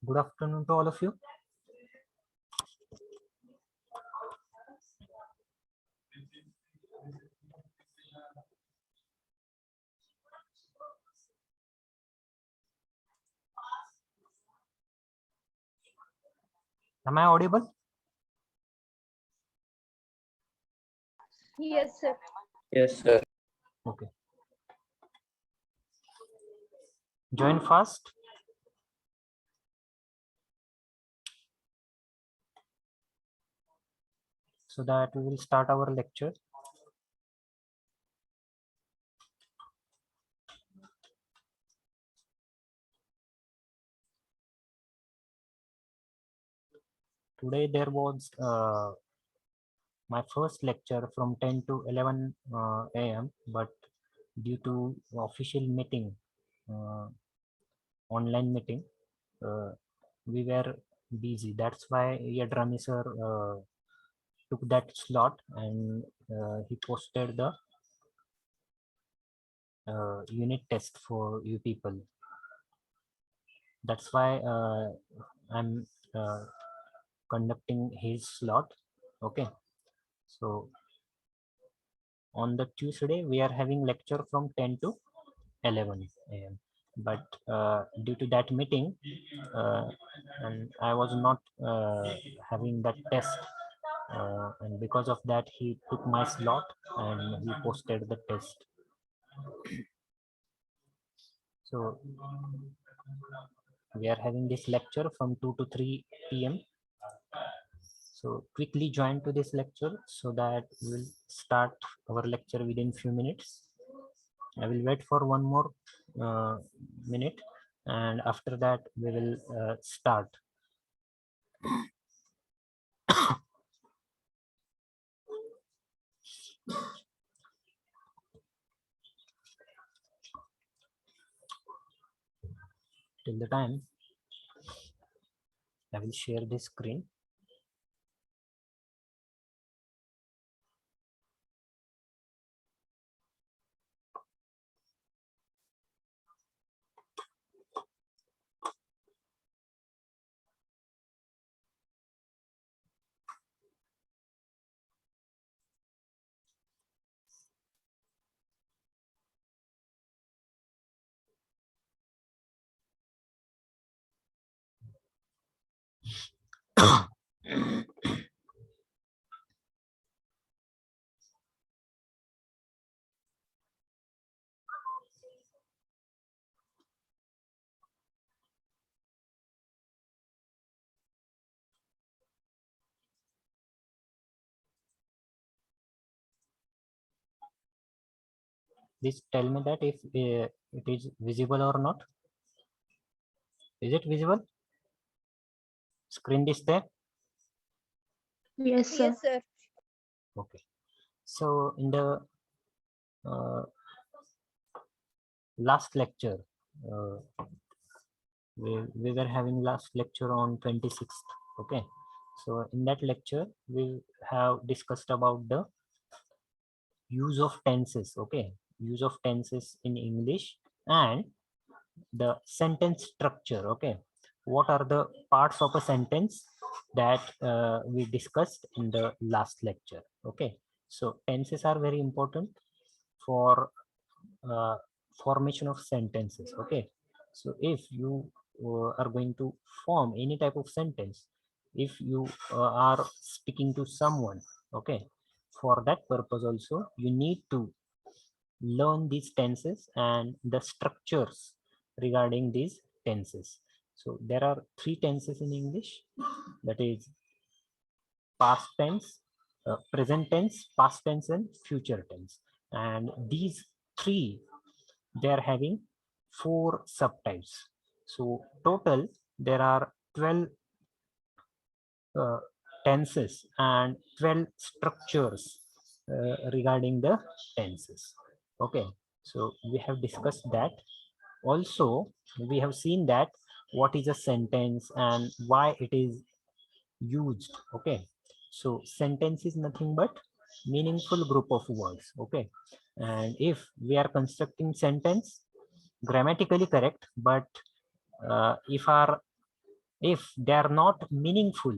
Good afternoon to all of you. Am I audible? Yes, sir. Yes, sir. Okay. Join fast. So that we will start our lecture. Today there was my first lecture from 10 to 11 a.m. but due to official meeting, online meeting, we were busy. That's why Yadrami sir took that slot and he posted the unit test for you people. That's why I'm conducting his slot. Okay, so on the Tuesday we are having lecture from 10 to 11 a.m. but due to that meeting and I was not having that test and because of that he took my slot and he posted the test. So we are having this lecture from 2 to 3 p.m. So quickly join to this lecture so that we'll start our lecture within few minutes. I will wait for one more minute and after that we will start. Till the time I will share this screen. Please tell me that if it is visible or not. Is it visible? Screen display? Yes, sir. Yes, sir. Okay. So in the last lecture, we were having last lecture on 26th. Okay. So in that lecture, we have discussed about the use of tenses. Okay. Use of tenses in English and the sentence structure. Okay. What are the parts of a sentence that we discussed in the last lecture? Okay. So tenses are very important for formation of sentences. Okay, so if you are going to form any type of sentence, if you are speaking to someone, okay, for that purpose also you need to learn these tenses and the structures regarding these tenses. So there are three tenses in English, that is past tense, present tense, past tense, and future tense. And these three, they are having 4 subtypes. So total there are 12 tenses and 12 structures regarding the tenses. Okay, so we have discussed that. Also we have seen that what is a sentence and why it is used. Okay, so sentence is nothing but meaningful group of words. Okay, and if we are constructing sentence grammatically correct, but if they are not meaningful,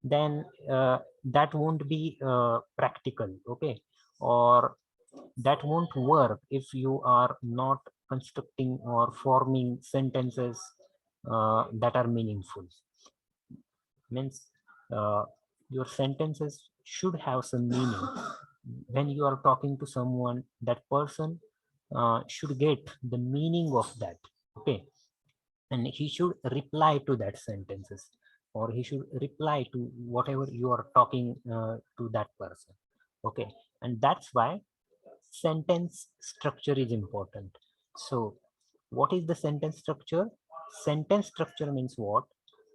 then that won't be practical. Okay, or that won't work if you are not constructing or forming sentences that are meaningful. Means your sentences should have some meaning. When you are talking to someone, that person should get the meaning of that. Okay, and he should reply to that sentences, or he should reply to whatever you are talking to that person. Okay, and that's why sentence structure is important. So what is the sentence structure? Sentence structure means what?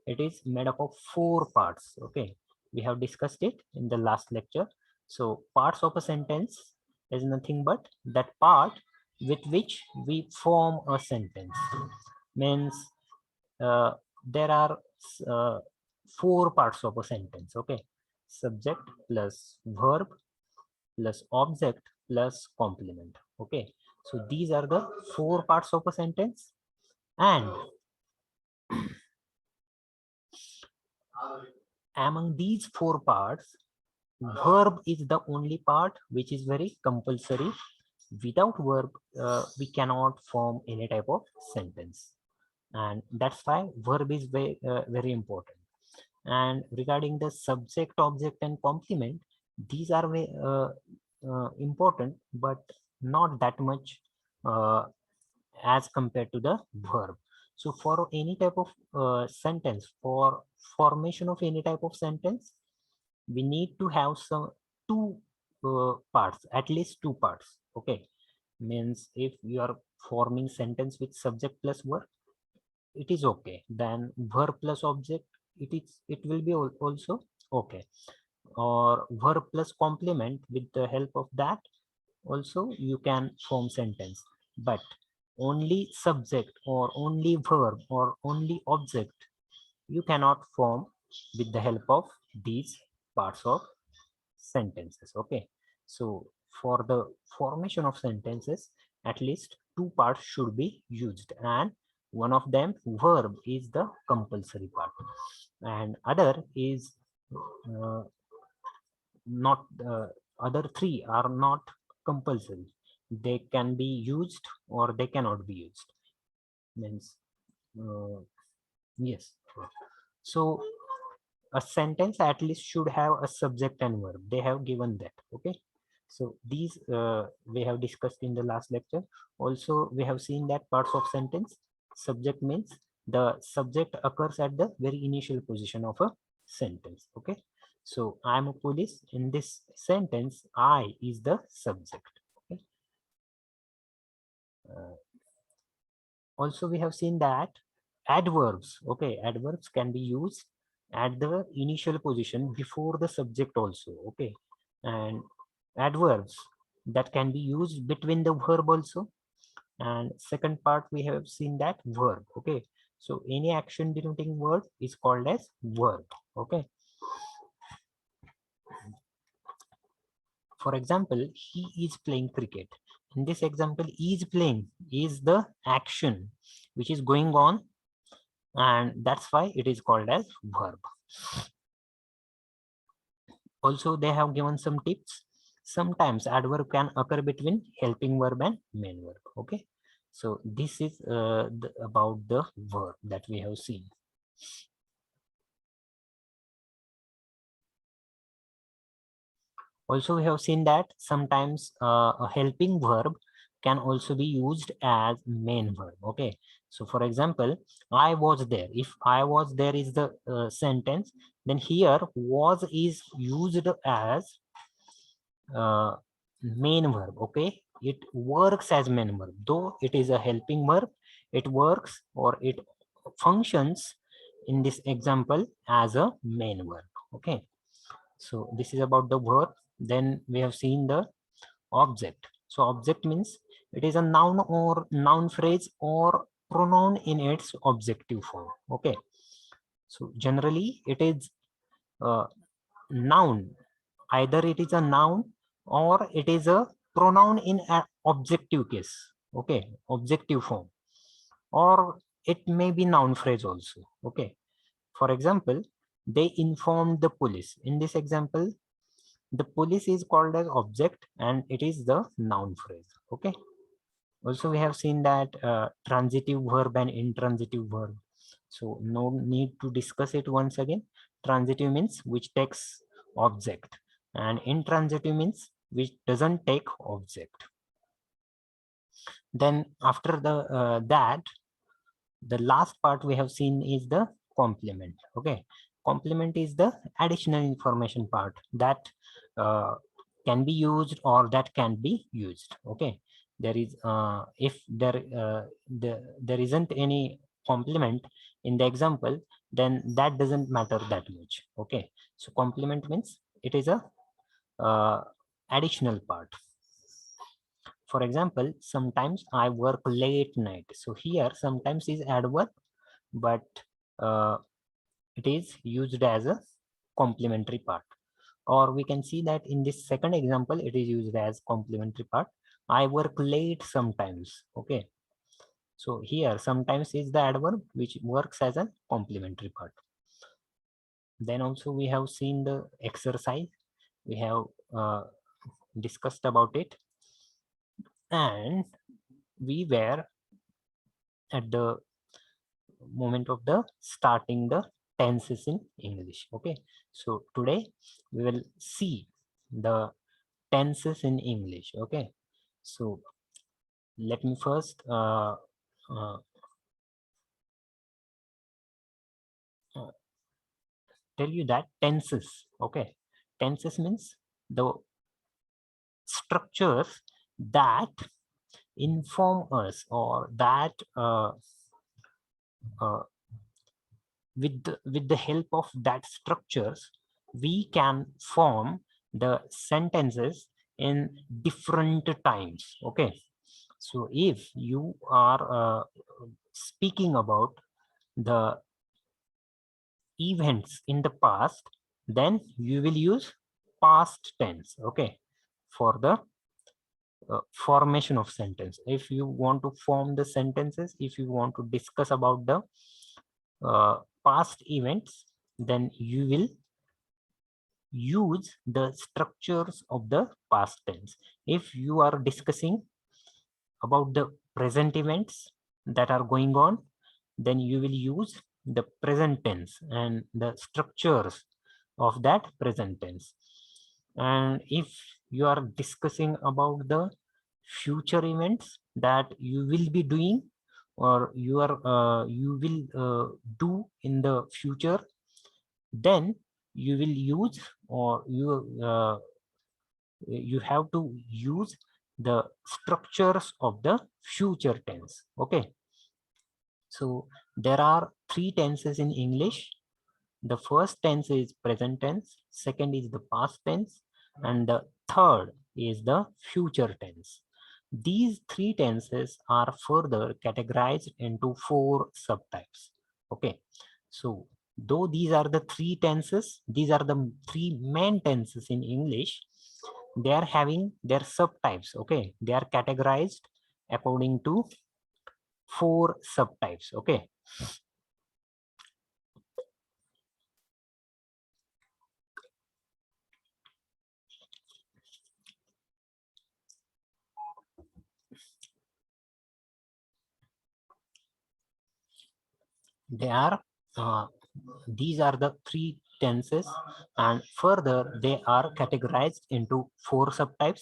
It is made up of 4 parts. Okay, we have discussed it in the last lecture. So parts of a sentence is nothing but that part with which we form a sentence. Means uh, there are uh, 4 parts of a sentence. Okay, subject plus verb plus object plus complement. Okay, so these are the 4 parts of a sentence, and among these 4 parts, verb is the only part which is very compulsory. Without verb, we cannot form any type of sentence, and that's why verb is very important. And regarding the subject, object, and complement, these are important, but not that much as compared to the verb. So for any type of sentence, for formation of any type of sentence, we need to have some two parts, at least 2 parts. Okay, means if you are forming sentence with subject plus verb, it is okay. Then verb plus object, it will be also okay. Or verb plus complement, with the help of that also you can form sentence. But only subject or only verb or only object you cannot form with the help of these parts of sentences. Okay, so for the formation of sentences, at least 2 parts should be used, and one of them, verb, is the compulsory part, and other is uh, not other 3 are not compulsory. They can be used or they cannot be used. Means yes. So a sentence at least should have a subject and verb. They have given that. Okay, so these we have discussed in the last lecture. Also we have seen that parts of sentence, subject means the subject occurs at the very initial position of a sentence. Okay, so I am a police. In this sentence, I is the subject. Okay, also we have seen that adverbs, okay, adverbs can be used at the initial position before the subject also. Okay, and adverbs that can be used between the verb also. And second part, we have seen that verb. Okay, so any action denoting word is called as verb. Okay, for example, he is playing cricket. In this example, is playing is the action which is going on, and that's why it is called as verb. Also, they have given some tips. Sometimes adverb can occur between helping verb and main verb. Okay, so this is about the verb that we have seen. Also, we have seen that sometimes a helping verb can also be used as main verb. Okay, so for example, I was there. If I was there is the sentence, then here was is used as main verb. Okay, it works as main verb, though it is a helping verb. It works or it functions in this example as a main verb. Okay, so this is about the verb. Then we have seen the object. So object means it is a noun or noun phrase or pronoun in its objective form. Okay, so generally it is noun. Either it is a noun or it is a pronoun in an objective case, okay, objective form, or it may be noun phrase also, okay. For example, they informed the police. In this example, the police is called as object and it is the noun phrase, okay. Also, we have seen that transitive verb and intransitive verb. So no need to discuss it once again. Transitive means which takes object, and intransitive means which doesn't take object. Then after that, the last part we have seen is the complement, okay. Complement is the additional information part that uh, can be used or that can be used, okay. There is if there isn't any complement in the example, then that doesn't matter that much, okay. So complement means it is a uh, additional part. For example, sometimes I work late night. So here sometimes is adverb, but uh, it is used as a complementary part. Or we can see that in this second example, it is used as complementary part. I work late sometimes. Okay. So here sometimes is the adverb which works as a complementary part. Then also we have seen the exercise. We have discussed about it. And we were at the moment of the starting the tenses in English. Okay, so today we will see the tenses in English. Okay, so let me first uh, tell you that tenses. Okay, tenses means the structures that inform us or that uh, with the help of that structures we can form the sentences in different times, okay. So if you are speaking about the events in the past, then you will use past tense, okay, for the formation of sentence. If you want to form the sentences, if you want to discuss about the past events, then you will use the structures of the past tense. If you are discussing about the present events that are going on, then you will use the present tense and the structures of that present tense. And if you are discussing about the future events that you will be doing or you will do in the future, then you will use or you have to use the structures of the future tense, okay. So there are three tenses in English. The first tense is present tense, second is the past tense, and the third is the future tense. These three tenses are further categorized into four subtypes. Okay, so though these are the three tenses, these are the three main tenses in English, they are having their subtypes. Okay, they are categorized according to four subtypes. Okay, they are these are the three tenses, and further they are categorized into four subtypes.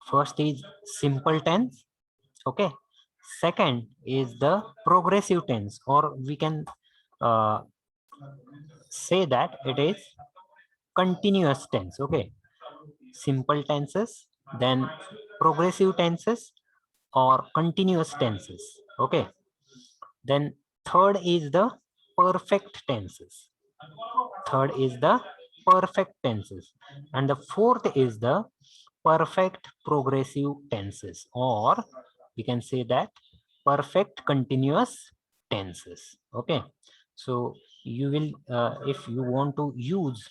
First is simple tense, okay. Second is the progressive tense, or we can uh, say that it is continuous tense, okay. Simple tenses, then progressive tenses or continuous tenses, okay. Then third is the perfect tenses. Third is the perfect tenses. And the fourth is the perfect progressive tenses, or we can say that perfect continuous tenses. Okay. So you will, if you want to use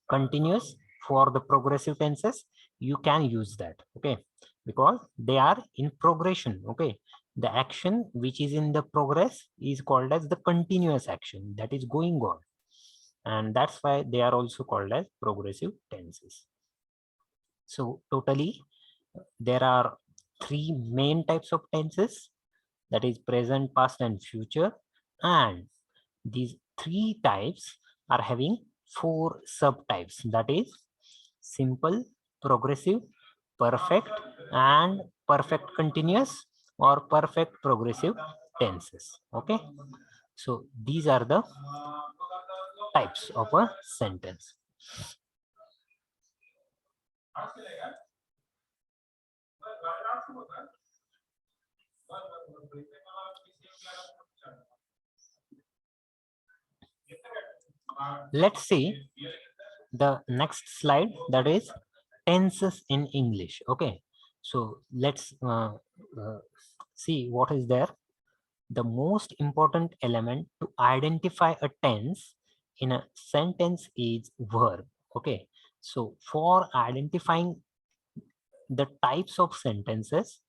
continuous for the progressive tenses, you can use that, okay, because they are in progression. Okay, the action which is in the progress is called as the continuous action that is going on, and that's why they are also called as progressive tenses. So totally there are three main types of tenses, that is present, past and future, and these three types are having four subtypes, that is simple, progressive, perfect, and perfect continuous or perfect progressive tenses. Okay, so these are the types of a sentence. Let's see the next slide, that is tenses in English. Okay, so let's see what is there. The most important element to identify a tense in a sentence is verb. Okay, so for identifying the types of sentences,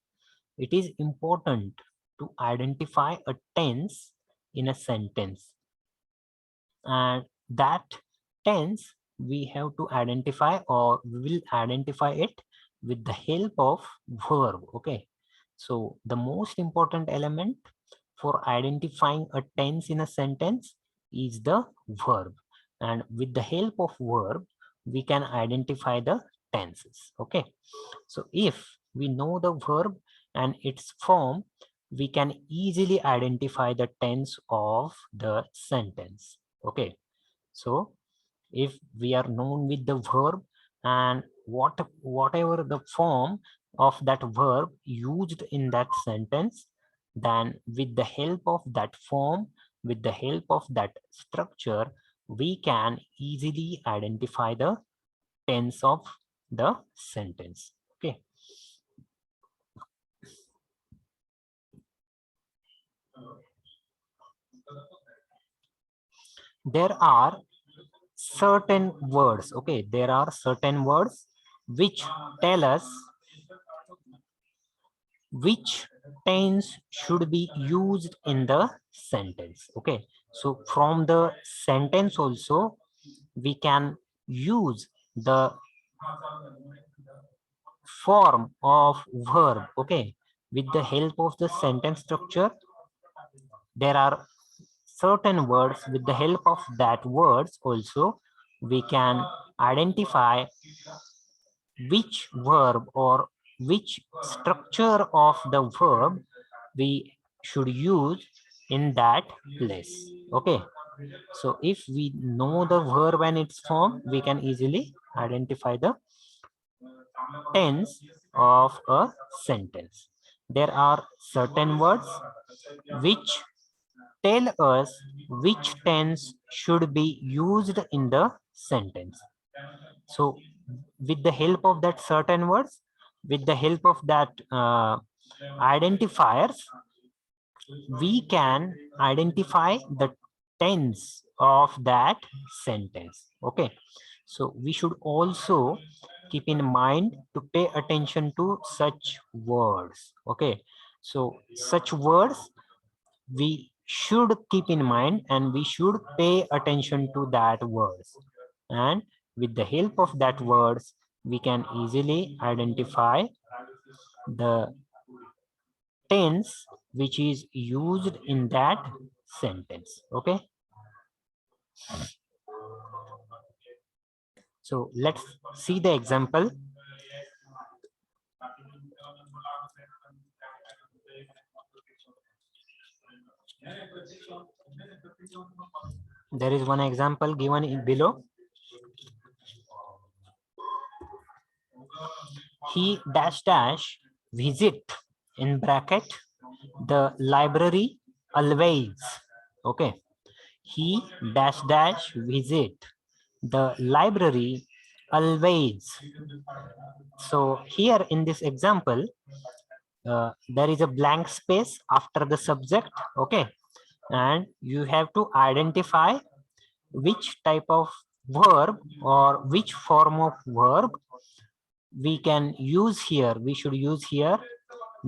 it is important to identify a tense in a sentence, and that tense we have to identify, or we will identify it with the help of verb. Okay, so the most important element for identifying a tense in a sentence is the verb, and with the help of verb we can identify the tenses. Okay, so if we know the verb and its form, we can easily identify the tense of the sentence. Okay, so if we are known with the verb and whatever the form of that verb used in that sentence, then with the help of that form, with the help of that structure, we can easily identify the tense of the sentence. Okay, there are certain words. Okay, there are certain words which tell us which tense should be used in the sentence. Okay, so from the sentence also we can use the form of verb. Okay, with the help of the sentence structure, there are certain words, with the help of that words also we can identify which verb or which structure of the verb we should use in that place. Okay, so if we know the verb and its form, we can easily identify the tense of a sentence. There are certain words which tell us which tense should be used in the sentence. So with the help of that certain words, with the help of that identifiers, we can identify the tense of that sentence. Okay, so we should also keep in mind to pay attention to such words. Okay, so such words we should keep in mind and we should pay attention to that words, and with the help of that words we can easily identify the tense which is used in that sentence. Okay, so let's see the example. There is one example given in below. He dash dash visit in bracket the library always. Okay, he dash dash visit the library always. So here in this example, there is a blank space after the subject. Okay, and you have to identify which type of verb or which form of verb we can use here, we should use here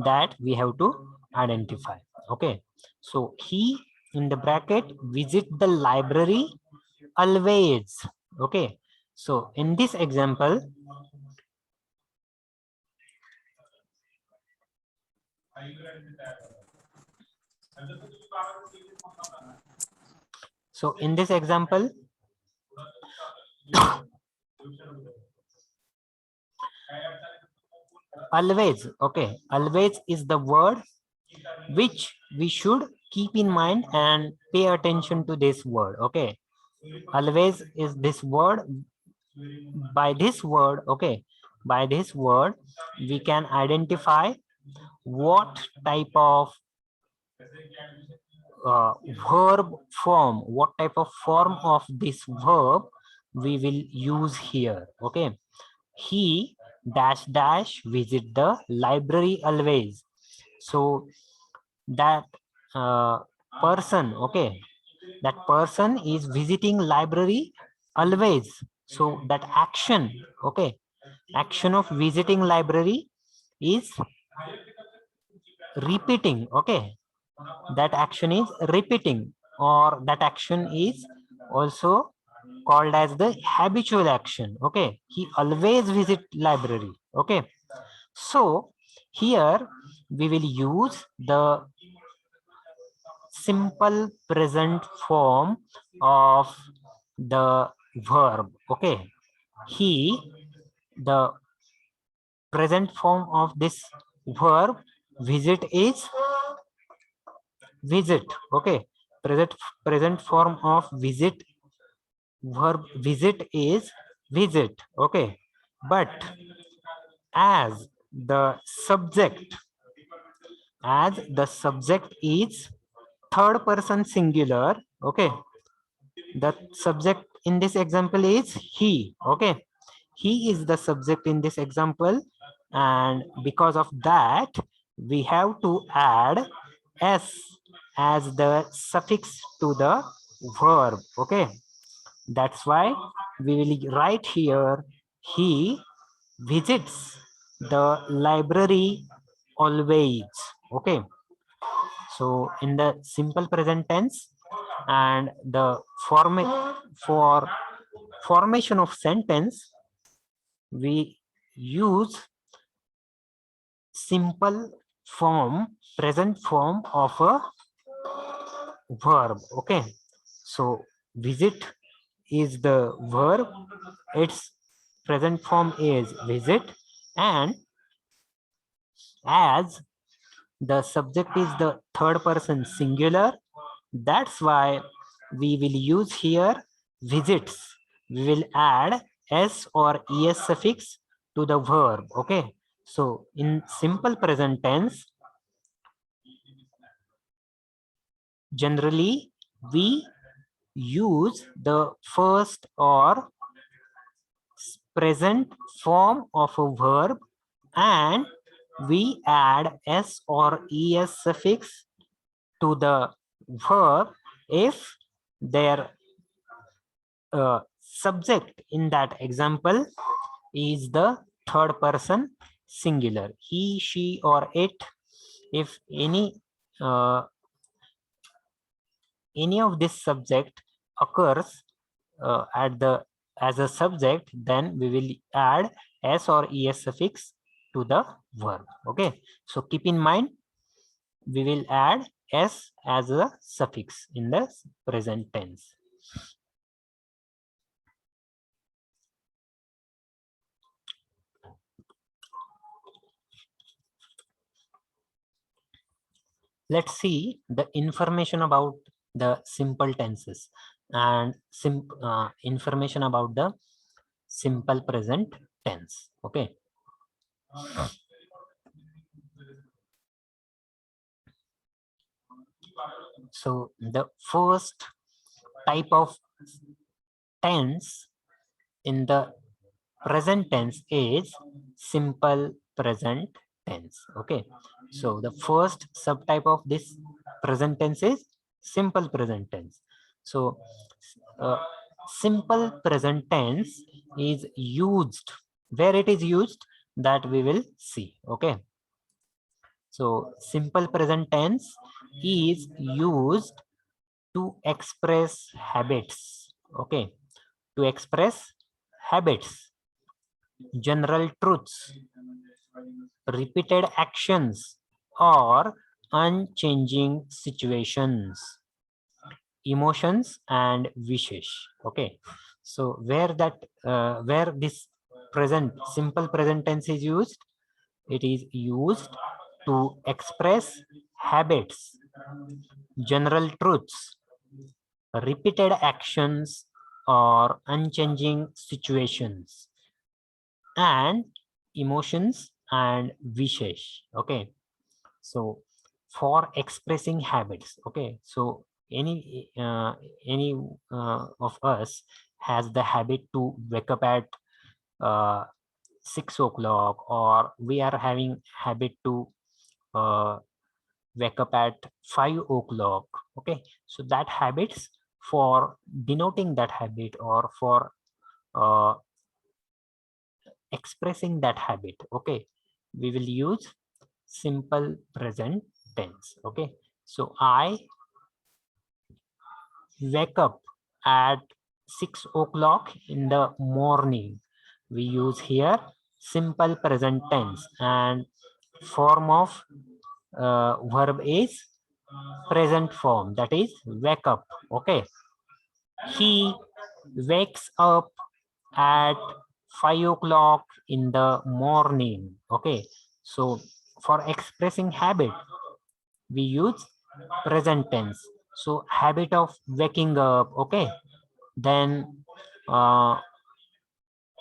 that we have to identify. Okay, so he in the bracket visit the library always. Okay, so in this example, so in this example, always, okay, always is the word which we should keep in mind and pay attention to this word. Okay, always is this word. By this word, okay, by this word we can identify what type of verb form, what type of form of this verb we will use here. Okay, he dash dash visit the library always. So that person, okay, that person is visiting library always. So that action, okay, action of visiting library is repeating. Okay, that action is repeating, or that action is also called as the habitual action. Okay, he always visit library. Okay, so here we will use the simple present form of the verb. Okay, he, the present form of this verb visit is visit. Okay, present form of visit, verb visit is visit. Okay, but as the subject, as the subject is third person singular. Okay, the subject in this example is he. Okay, he is the subject in this example, and because of that we have to add s as the suffix to the verb. Okay, that's why we will write here he visits the library always. Okay, so in the simple present tense, and the for formation of sentence, we use simple form, present form of a verb. Okay, so visit is the verb, its present form is visit, and as the subject is the third person singular, that's why we will use here visits. We will add s or es suffix to the verb. Okay, so in simple present tense, generally we use the first or present form of a verb, and we add s or es suffix to the verb if their subject in that example is the third person singular, he, she, or it. If uh, any of this subject occurs at the as a subject, then we will add s or es suffix to the verb. Okay, so keep in mind we will add s as a suffix in the present tense. Let's see the information about the simple tenses and information about the simple present tense. Okay, so the first type of tense in the present tense is simple present tense. Okay, so the first subtype of this present tense is simple present tense. So uh, simple present tense is used, where it is used, that we will see. Okay, so simple present tense is used to express habits. Okay, to express habits, general truths, repeated actions, or unchanging situations, emotions and wishes. Okay, so where this present simple present tense is used, it is used to express habits, general truths, repeated actions, or unchanging situations, and emotions and wishes. Okay, so for expressing habits. Okay, so any of us has the habit to wake up at uh, 6 o'clock, or we are having habit to uh, wake up at 5 o'clock. Okay, so that habits, for denoting that habit or for uh, expressing that habit, okay, we will use simple present tense. Okay, so I wake up at 6 o'clock in the morning. We use here simple present tense, and form of verb is present form, that is wake up. Okay, he wakes up at 5 o'clock in the morning. Okay, so for expressing habit we use present tense. So habit of waking up. Okay, then uh,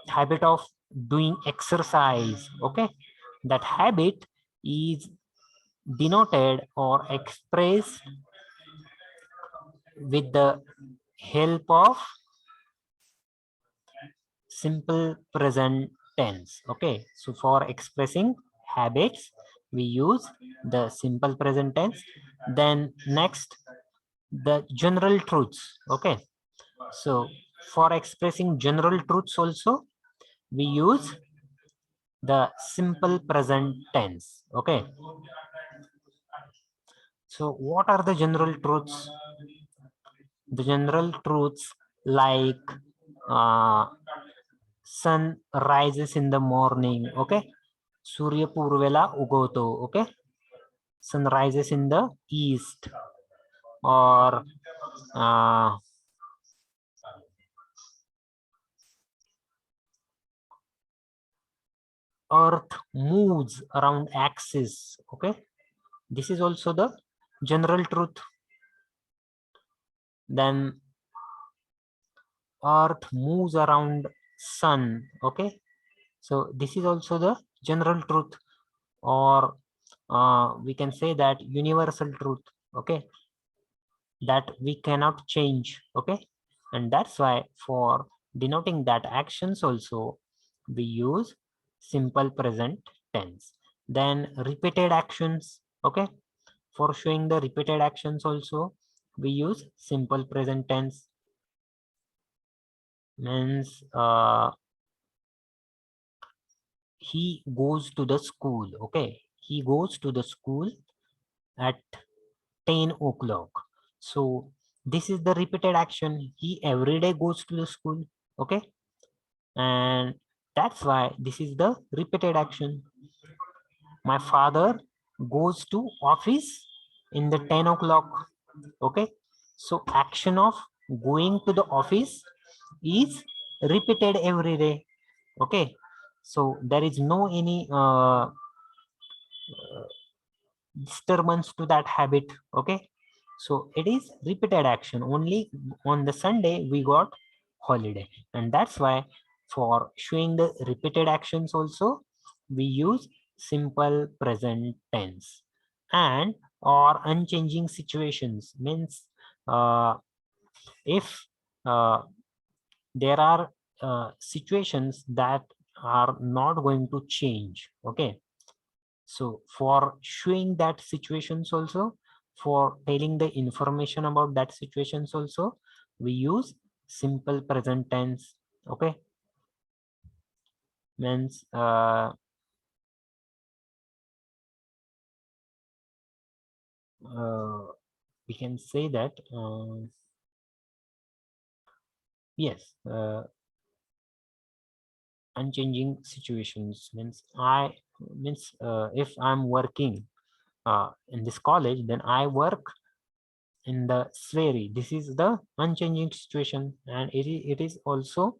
habit of doing exercise. Okay, that habit is denoted or expressed with the help of simple present tense. Okay, so for expressing habits we use the simple present tense. Then next, the general truths. Okay, so for expressing general truths also we use the simple present tense. Okay, so what are the general truths? The general truths like uh, sun rises in the morning. Okay, सूर्य पूर्वेला उगवतो. Okay, sun rises in the east. Or uh, earth moves around axis. Okay, this is also the general truth. Then earth moves around sun. Okay, so this is also the general truth, or we can say that universal truth. Okay, that we cannot change. Okay, and that's why for denoting that actions also we use simple present tense. Then repeated actions. Okay, for showing the repeated actions also we use simple present tense. Means he goes to the school. Okay, he goes to the school at 10 o'clock. So this is the repeated action. He every day goes to the school. Okay, and that's why this is the repeated action. My father goes to office in the 10 o'clock. Okay, so action of going to the office is repeated every day. Okay, so there is no any disturbance to that habit. Okay, so it is repeated action. Only on the Sunday we got holiday, and that's why for showing the repeated actions also we use simple present tense. And or unchanging situations means if there are situations that are not going to change. Okay, so for showing that situations also, for telling the information about that situations also, we use simple present tense. Okay, means we can say that yes, unchanging situations means if I'm working in this college, then I work in the sphere. This is the unchanging situation, and it is also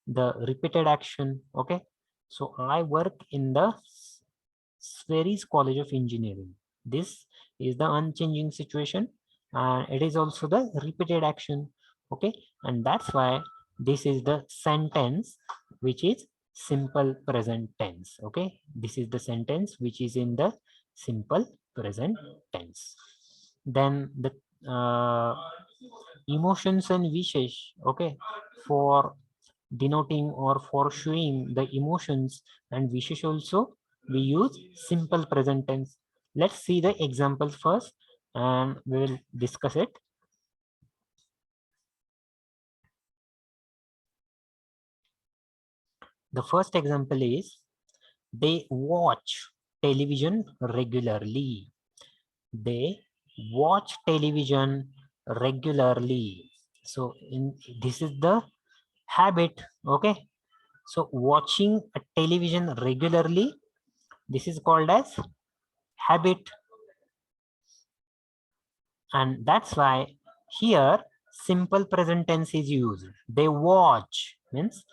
the repeated action. Okay, so I work in the Sweris College of Engineering. This is the unchanging situation, and it is also the repeated action. Okay, and that's why this is the sentence which is simple present tense. Okay, this is the sentence which is in the simple present tense. Then the emotions and wishes. Okay, for denoting or for showing the emotions and wishes also we use simple present tense. Let's see the examples first and we will discuss it. The first example is they watch television regularly. They watch television regularly. So in this is the habit. Okay, so watching a television regularly, this is called as habit, and that's why here simple present tense is used. They watch means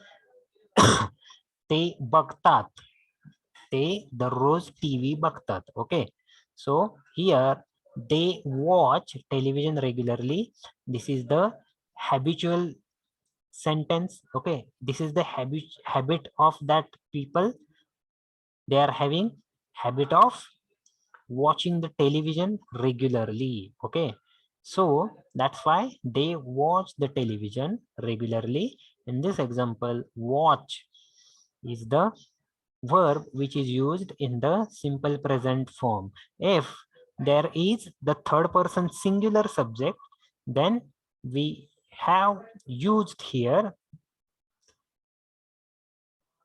ते बघतात, ते दररोज TV बघतात. Okay, so here they watch television regularly. This is the habitual sentence. Okay, this is the habit of that people. They are having habit of watching the television regularly. Okay, so that's why they watch the television regularly. In this example, watch is the verb which is used in the simple present form. If there is the third person singular subject, then we have used here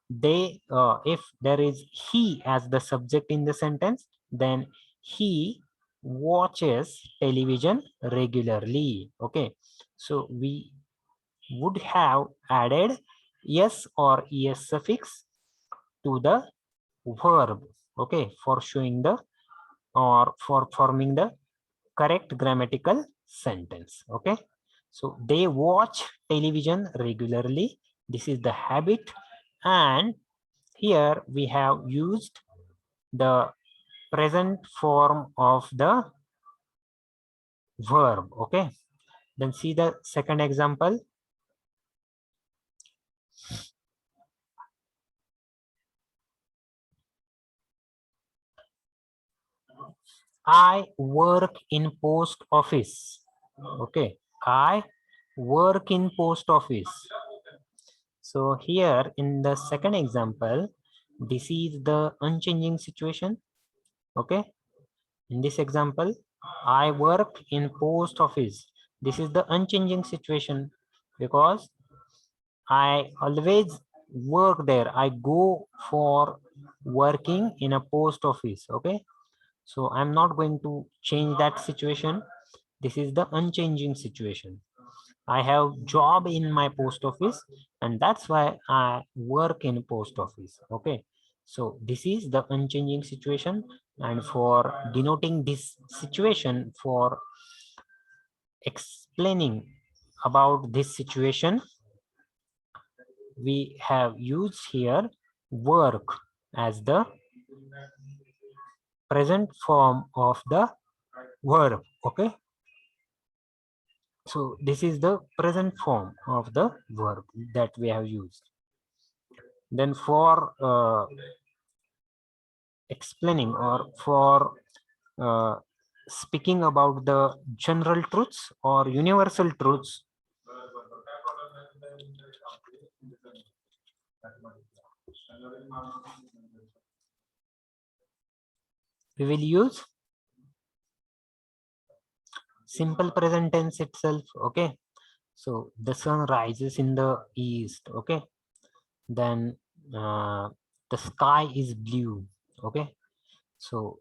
they. If there is he as the subject in the sentence, then he watches television regularly. Okay, so we would have added yes or es suffix to the verb. Okay, for showing the or for forming the correct grammatical sentence. Okay, so they watch television regularly. This is the habit, and here we have used the present form of the verb. Okay, then see the second example. I work in post office. Okay, I work in post office. So here in the second example, this is the unchanging situation. Okay, in this example, I work in post office. This is the unchanging situation because I always work there. I go for working in a post office. Okay, so I'm not going to change that situation. This is the unchanging situation. I have job in my post office, and that's why I work in post office. Okay, so this is the unchanging situation, and for denoting this situation, for explaining about this situation, we have used here work as the present form of the verb. Okay, so this is the present form of the verb that we have used. Then for explaining or for speaking about the general truths or universal truths, we will use simple present tense itself. Okay, so the sun rises in the east. Okay, then the sky is blue. Okay, so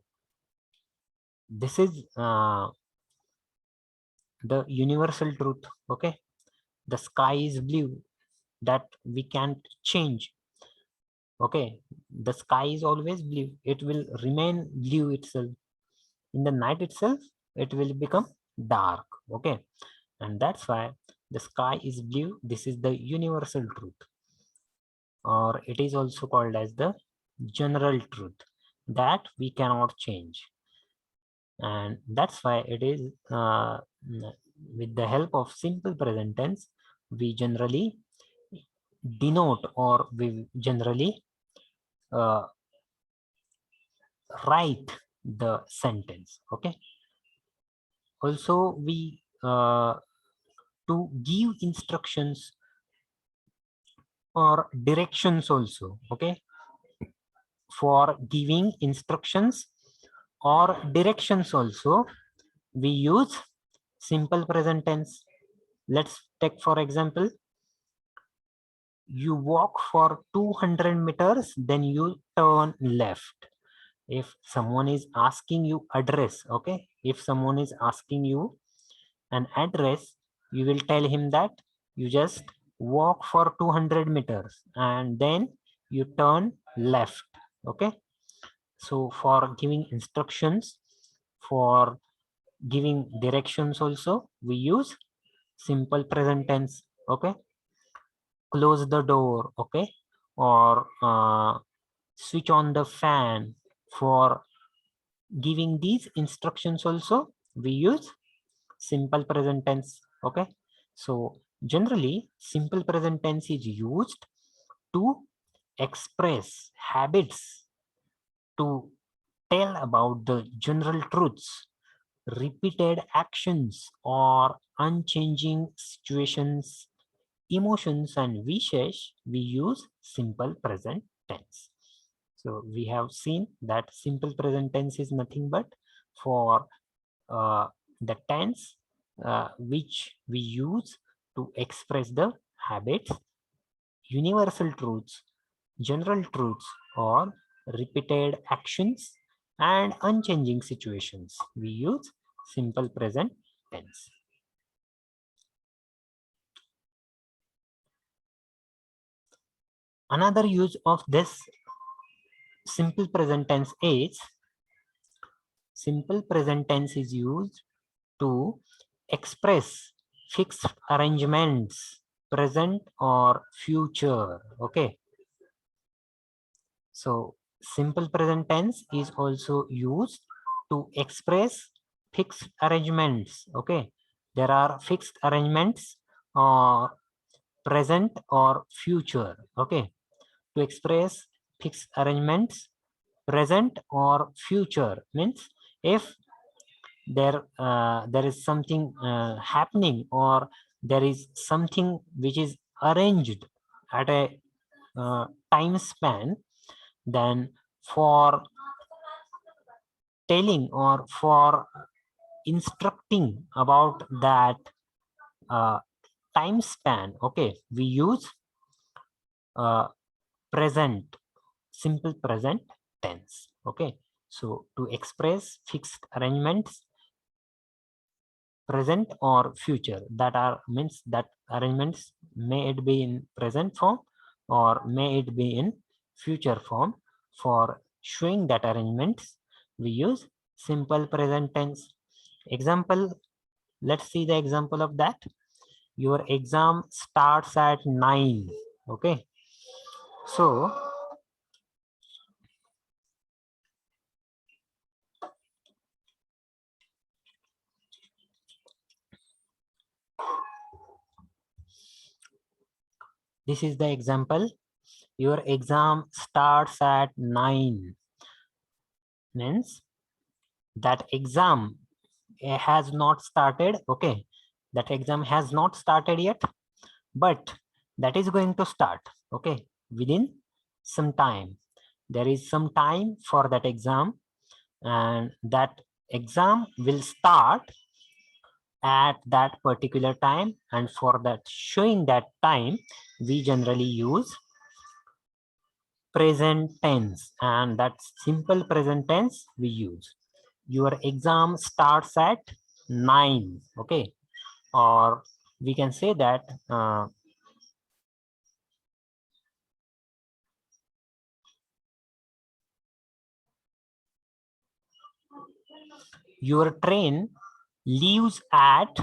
this is the universal truth. Okay, the sky is blue, that we can't change. Okay, the sky is always blue, it will remain blue itself. In the night itself it will become dark. Okay, and that's why the sky is blue. This is the universal truth, or it is also called as the general truth that we cannot change. And that's why it is with the help of simple present tense we generally denote, or we generally uh, write the sentence. Okay, also we to give instructions or directions also. Okay, for giving instructions or directions also we use simple present tense. Let's take for example, you walk for 200 meters, then you turn left. If someone is asking you address, okay, if someone is asking you an address, you will tell him that you just walk for 200 meters and then you turn left. Okay, so for giving instructions, for giving directions also we use simple present tense. Okay, close the door. Okay, or switch on the fan. For giving these instructions also we use simple present tense. Okay, so generally simple present tense is used to express habits, to tell about the general truths, repeated actions, or unchanging situations, emotions, and wishes. We use simple present tense. So we have seen that simple present tense is nothing but for the tense which we use to express the habits, universal truths, general truths, or repeated actions and unchanging situations. We use simple present tense. Another use of this simple present tense is simple present tense is used to express fixed arrangements, present or future. Okay, so simple present tense is also used to express fixed arrangements. Okay, there are fixed arrangements or present or future. Okay, to express fixed arrangements, present or future means if there is something happening, or there is something which is arranged at a time span, then for telling or for instructing about that uh, time span, okay, we use uh, present, simple present tense. Okay, so to express fixed arrangements, present or future, that are means that arrangements may it be in present form or may it be in future form. For showing that arrangements we use simple present tense. Example, let's see the example of that. Your exam starts at 9. Okay, so this is the example. Your exam starts at 9 means that exam has not started. Okay, that exam has not started yet, but that is going to start. Okay, within some time, there is some time for that exam, and that exam will start at that particular time. And for that showing that time we generally use present tense, and that simple present tense we use. your exam starts at 9. Okay, or we can say that your train leaves at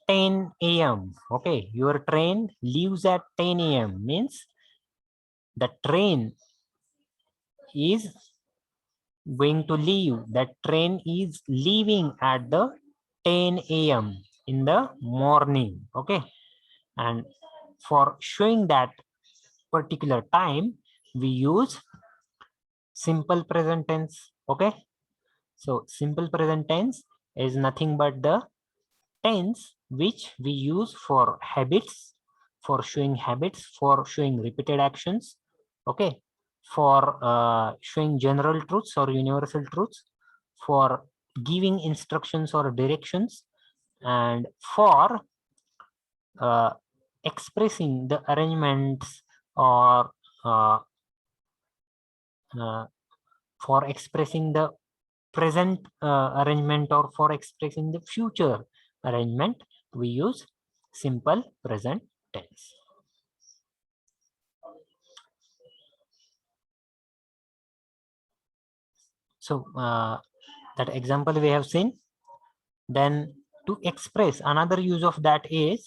10 a.m. Okay, your train leaves at 10 a.m. means the train is going to leave. That train is leaving at the 10 a.m. in the morning. Okay, and for showing that particular time, we use simple present tense. Okay, so simple present tense is nothing but the tense which we use for habits, for showing habits, for showing repeated actions. Okay, for showing general truths or universal truths, for giving instructions or directions, and for uh, expressing the arrangements, or uh, uh, for expressing the present arrangement, or for expressing the future arrangement, we use simple present tense. So that example we have seen. Then to express, another use of that is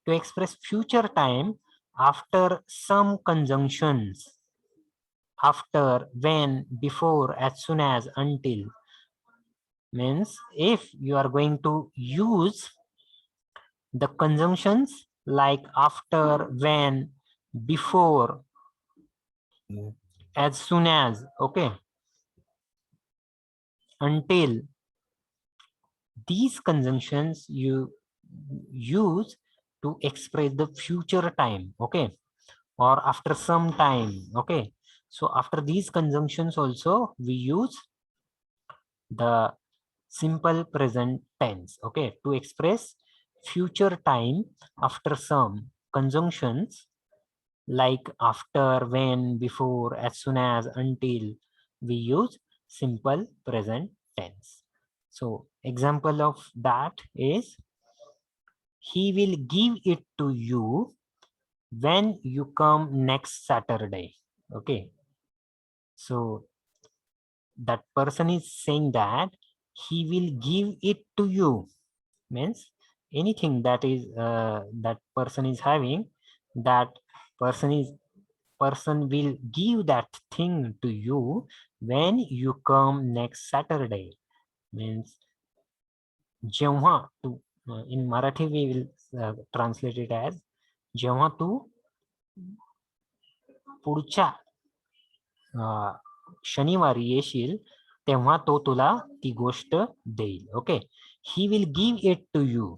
to express future time after some conjunctions: after, when, before, as soon as, until. Means if you are going to use the conjunctions like after, when, before, as soon as, okay, until, these conjunctions you use to express the future time, okay, or after some time. Okay, so after these conjunctions also we use the simple present tense, okay, to express future time after some conjunctions like after, when, before, as soon as, until. We use simple present tense. So example of that is, he will give it to you when you come next Saturday. Okay, so that person is saying that he will give it to you, means anything that is that person is having, that person is person will give that thing to you when you come next Saturday. Means जेव्हा तू, in Marathi we will translate it as, जेव्हा तू पुढच्या शनिवारी येशील तेव्हा तो तुला ती गोष्ट देईल. Okay, he will give it to you.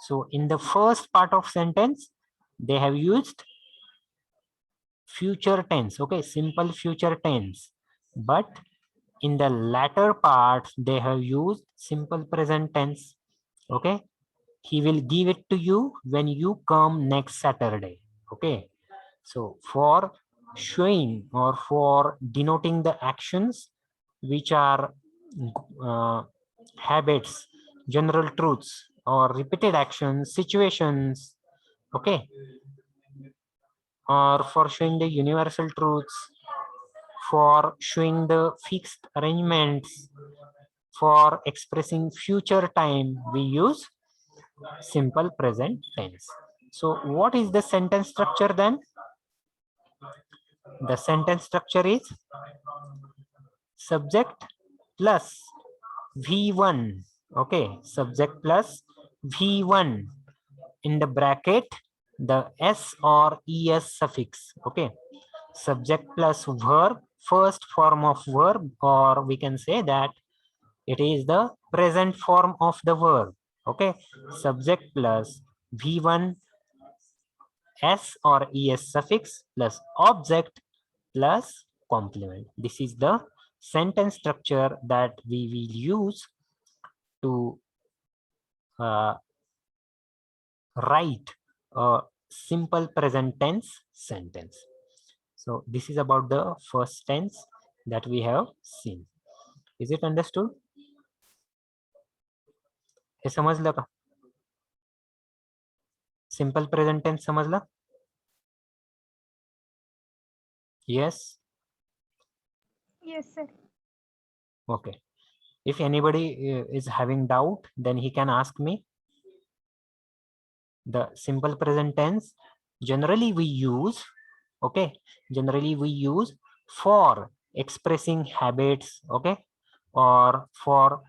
So in the first part of sentence they have used future tense, okay, simple future tense, but in the latter part they have used simple present tense. Okay, he will give it to you when you come next Saturday. Okay, so for showing or for denoting the actions which are habits, general truths, or repeated actions, situations, okay, or for showing the universal truths, for showing the fixed arrangements, for expressing future time, we use simple present tense. So what is the sentence structure then? The sentence structure is subject plus V1. Okay, subject plus V1, in the bracket the S or ES suffix. Okay, subject plus verb, first form of verb, or we can say that it is the present form of the verb. Okay, subject plus V1 S or ES suffix plus object plus complement. This is the sentence structure that we will use to write a simple present tense sentence. So this is about the first tense. that we have seen. Is it understood? हे समजलं का? Simple present tense समजलं? Yes. Yes, sir. Okay. If anybody is having doubt, then he can ask me. The simple present tense generally we use, okay, generally we use for expressing habits, okay, or for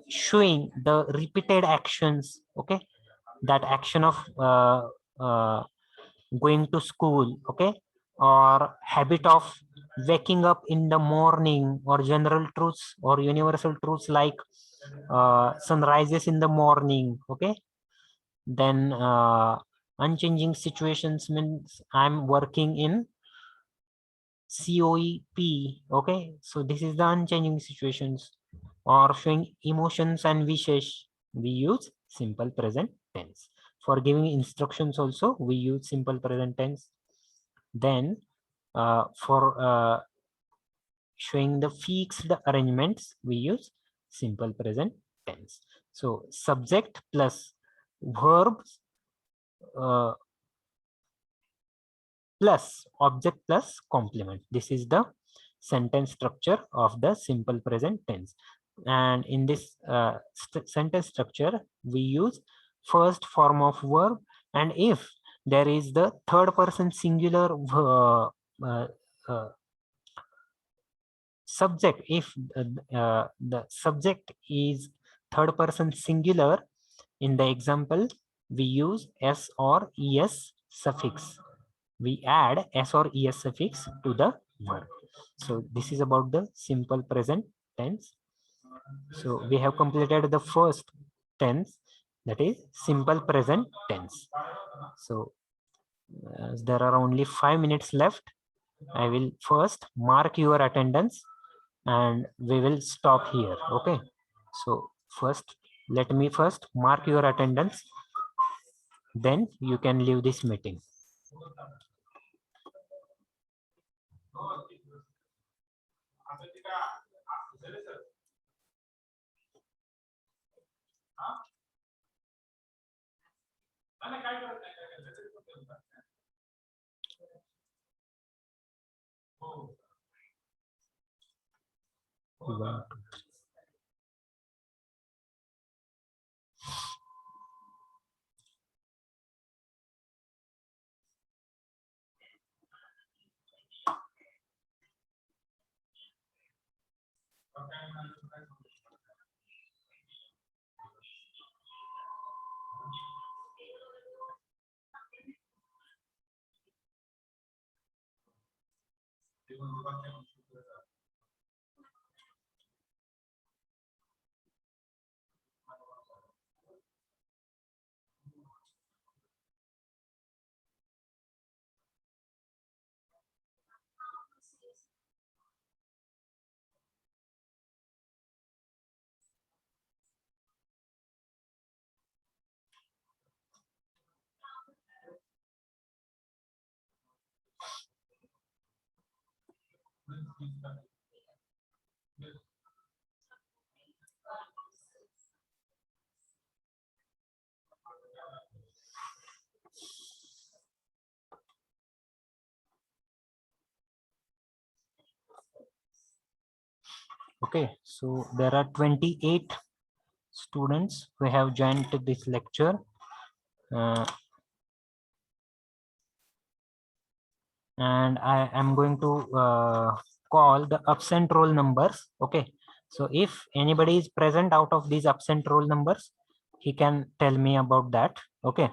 showing the repeated actions, okay, that action of uh, going to school, okay, or habit of waking up in the morning, or general truths or universal truths like sun rises in the morning, okay. Then unchanging situations means I'm working in COEP, okay. So this is the unchanging situations. Or showing emotions and wishes, we use simple present tense. For giving instructions also, we use simple present tense. Then for showing the fixed arrangements, we use simple present tense. So subject plus verbs plus object plus complement. This is the sentence structure of the simple present tense. And in this sentence structure, we use first form of verb, and if there is the third person singular uh, uh, subject, if the subject is third person singular, in the example we use s or es suffix. We add s or es suffix to the verb. So this is about the simple present tense. So we have completed the first tense, that is simple present tense. So there are only 5 minutes left. I will first mark your attendance and we will stop here. Okay. So first, let me first mark your attendance. Then you can leave this meeting. One, okay, so there are 28 students who have joined to this lecture. And I am going to call the absent roll numbers. Okay, so if anybody is present out of these absent roll numbers, he can tell me about that. Okay,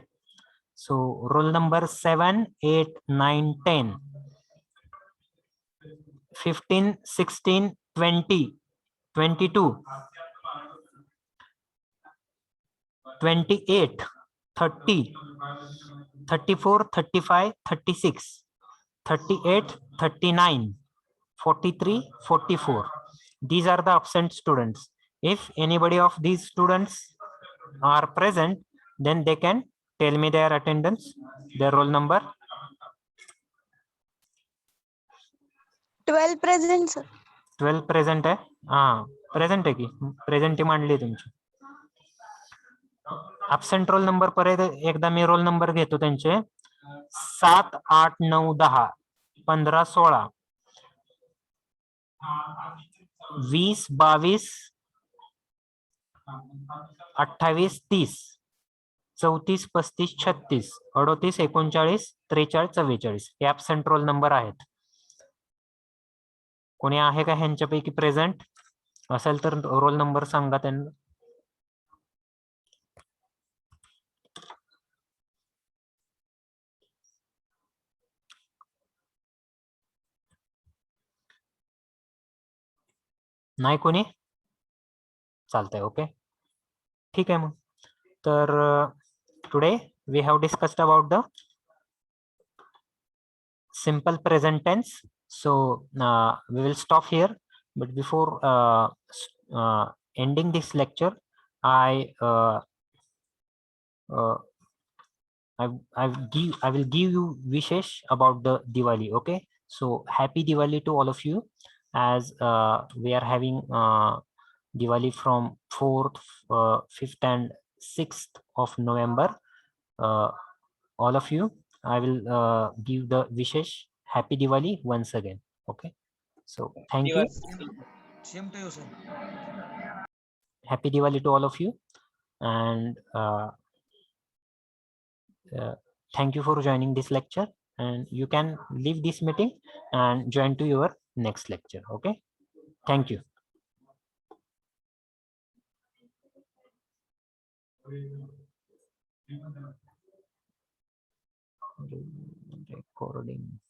so roll number 7, 8, 9, 10, 15, 16, 20, 22, 28, 30, 34, 35, 36, 38, 39, 43, 44. These are the absent students. If anybody of these students are present, then they can tell me their attendance, their roll number. 12 present, sir. 12 present आहे. हा present आहे की present मांडली तुमची. Absent roll number परत एकदा मी roll number घेतो त्यांचे 7, 8, 9, 10, 15, 16, 20, 22, 28, 30, 34, 35, 36, 38, 39, 43, 44 हे ऍबसेंट रोल नंबर आहेत. कोणी आहे का ह्यांच्यापैकी प्रेझेंट असेल तर रोल नंबर सांगा त्यांना. नाही कोणी चालतंय. ओके ठीक आहे मग. तर today we have discussed about the simple present tense. So we will stop here, but before ending this lecture, I I will give you wishes about the Diwali. Okay, so happy Diwali to all of you, as we are having Diwali from 4th, 5th and 6th of November. All of you, I will give the wishes happy Diwali once again. Okay, so thank you. Same to you, sir. Happy Diwali to all of you, and thank you for joining this lecture, and you can leave this meeting and join to your next lecture. Okay, thank you. Recording.